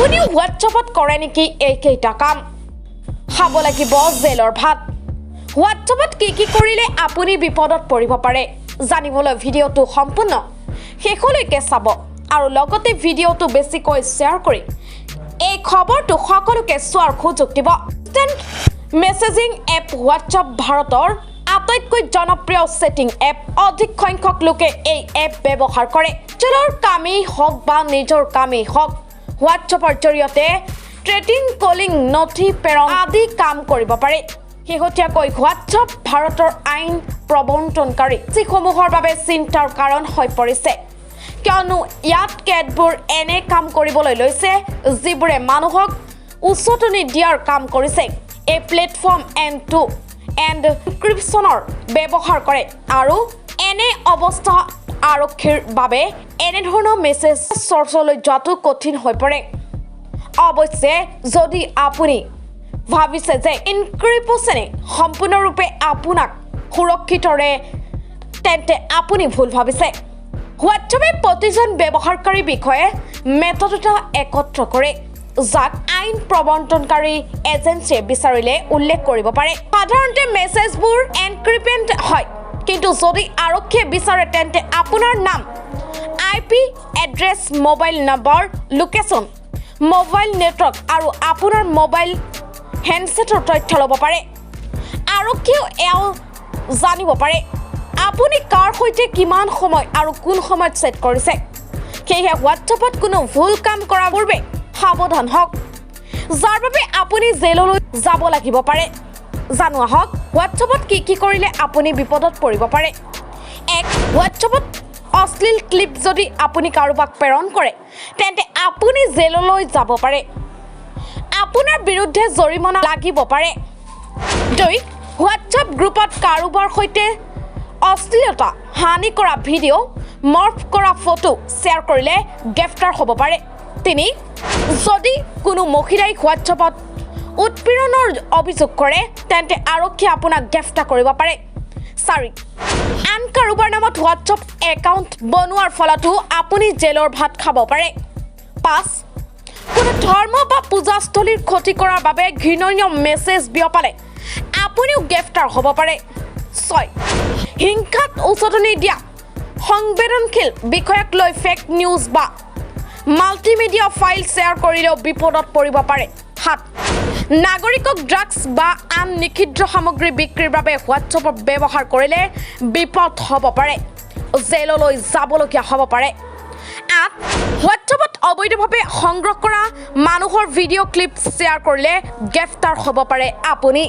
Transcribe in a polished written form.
আপুনিও হোৱাটছআপত কৰে নেকি এইকেইটা কাম খাব লাগিব জেলৰ ভাত হোৱাটছআপত কি কৰিলে আপুনি বিপদত পৰিব পাৰে জানিবলৈ ভিডিঅটো সম্পূৰ্ণ শেষলৈকে চাব আৰু লগতে ভিডিঅটো বেছিকৈ শ্বেয়াৰ কৰি এই খবৰটো সকলোকে চোৱাৰ সুযোগ দিব ইনষ্টেণ্ট মেছেজিং এপ হোৱাটছআপ ভাৰতৰ আটাইতকৈ জনপ্ৰিয় সেটিং এপ অধিক সংখ্যক লোকে এই এপ ব্যৱহাৰ কৰে চলৰ কামেই হওক বা নিজৰ কামেই হওক হোৱাটছআপৰ জৰিয়তে ট্ৰেডিং কলিং নথি প্ৰেৰণ আদি কাম কৰিব পাৰে শেহতীয়াকৈ হোৱাটছআপ ভাৰতৰ আইন প্ৰৱৰ্তনকাৰী যিসমূহৰ বাবে চিন্তাৰ কাৰণ হৈ পৰিছে কিয়নো ইয়াত কেতবোৰ এনে কাম কৰিবলৈ লৈছে যিবোৰে মানুহক উচতনি দিয়াৰ কাম কৰিছে এই প্লেটফৰ্ম এণ্ড এনক্ৰিপশ্যনৰ ব্যৱহাৰ কৰে আৰু এনে অৱস্থা আৰক্ষীৰ বাবে এনে ধৰণৰ মেছেজ চৰ্চলৈ যোৱাটো কঠিন হৈ পৰে অৱশ্যে যদি আপুনি ভাবিছে যে এনক্ৰিপশ্যনে সম্পূৰ্ণৰূপে আপোনাক সুৰক্ষিতৰে তেন্তে আপুনি ভুল ভাবিছে হোৱাটছআপে প্ৰতিজন ব্যৱহাৰকাৰীৰ বিষয়ে মেটাডাটা একত্ৰ কৰে যাক আইন প্ৰৱৰ্তনকাৰী এজেন্সিয়ে বিচাৰিলে উল্লেখ কৰিব পাৰে সাধাৰণতে মেছেজবোৰ এনক্ৰিপটেড হয় কিন্তু যদি আৰক্ষীয়ে বিচাৰে তেন্তে আপোনাৰ নাম IP address mobile number location mobile network আৰু আপোনাৰ মোবাইল হেণ্ডছেটৰ তথ্য ল'ব পাৰে আৰক্ষীয়েও এয়াও জানিব পাৰে আপুনি কাৰ সৈতে কিমান সময় আৰু কোন সময়ত চেট কৰিছে সেয়েহে হোৱাটছআপত কোনো ভুল কাম কৰাৰ পূৰ্বে সাৱধান হওক যাৰ বাবে আপুনি জেললৈ যাব লাগিব পাৰে জানো আহক হোৱাটছআপত কি কৰিলে আপুনি বিপদত পৰিব পাৰে এক হোৱাটছআপত অশ্লীল ক্লিপ যদি আপুনি কাৰোবাক প্ৰেৰণ কৰে তেন্তে আপুনি জেললৈ যাব পাৰে আপোনাৰ বিৰুদ্ধে জৰিমনা লাগিব পাৰে দুই হোৱাটছআপ গ্ৰুপত কাৰোবাৰ সৈতে অশ্লীলতা হানি কৰা ভিডিঅ' মৰ্ফ কৰা ফটো শ্বেয়াৰ কৰিলে গ্ৰেপ্তাৰ হ'ব পাৰে তিনি যদি কোনো মহিলাই হোৱাটছআপত উৎপীড়নৰ অভিযোগ কৰে তেন্তে আৰক্ষীয়ে আপোনাক গ্ৰেপ্তাৰ কৰিব পাৰে চাৰি আন কাৰোবাৰ নামত হোৱাটছআপ একাউণ্ট বনোৱাৰ ফলতো আপুনি জেলৰ ভাত খাব পাৰে পাঁচ কোনো ধৰ্ম বা পূজাস্থলীৰ ক্ষতি কৰাৰ বাবে ঘৃণনীয় মেছেজ বিয়পালে আপুনিও গ্ৰেপ্তাৰ হ'ব পাৰে ছয় হিংসাত উচতনি দিয়া সংবেদনশীল বিষয়ক লৈ ফেক নিউজ বা মাল্টিমিডিয়া ফাইল শ্বেয়াৰ কৰিলেও বিপদত পৰিব পাৰে সাত নাগৰিকক ড্ৰাগছ বা আন নিষিদ্ধ সামগ্ৰী বিক্ৰীৰ বাবে হোৱাটছআপ ব্যৱহাৰ কৰিলে বিপদ হ'ব পাৰে জেললৈ যাবলগীয়া হ'ব পাৰে আঠ হোৱাটছআপত অবৈধভাৱে সংগ্ৰহ কৰা মানুহৰ ভিডিঅ' ক্লিপ শ্বেয়াৰ কৰিলে গ্ৰেপ্তাৰ হ'ব পাৰে আপুনি